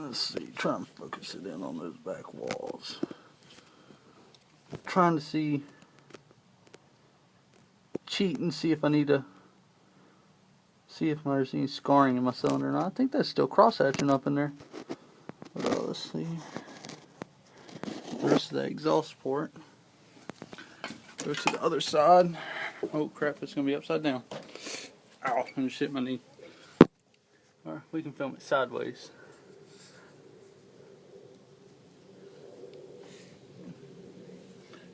Let's see, try and focus it in on those back walls. Trying to cheat and see if I need to see if there's any scarring in my cylinder or not. I think that's still cross-hatching up in there. Let's see. The rest of the exhaust port. Go to the other side. Oh crap, it's going to be upside down. Ow, I just hit my knee. Alright, we can film it sideways.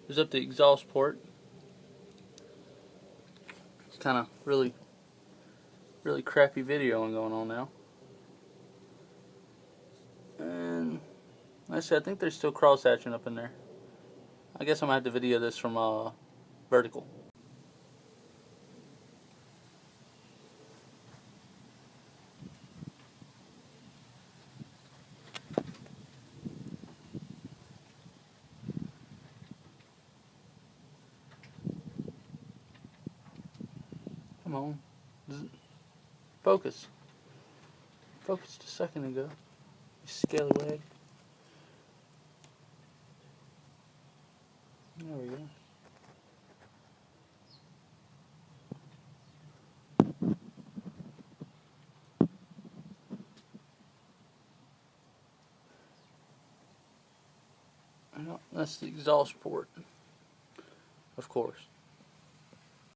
There's up the exhaust port. It's kind of really crappy video going on now. And like I said, I think there's still cross-hatching up in there. I guess I'm going to have to video this from vertical. Come on. Focus. Focused a second ago. You scallywag. There we go. Well, that's the exhaust port, of course.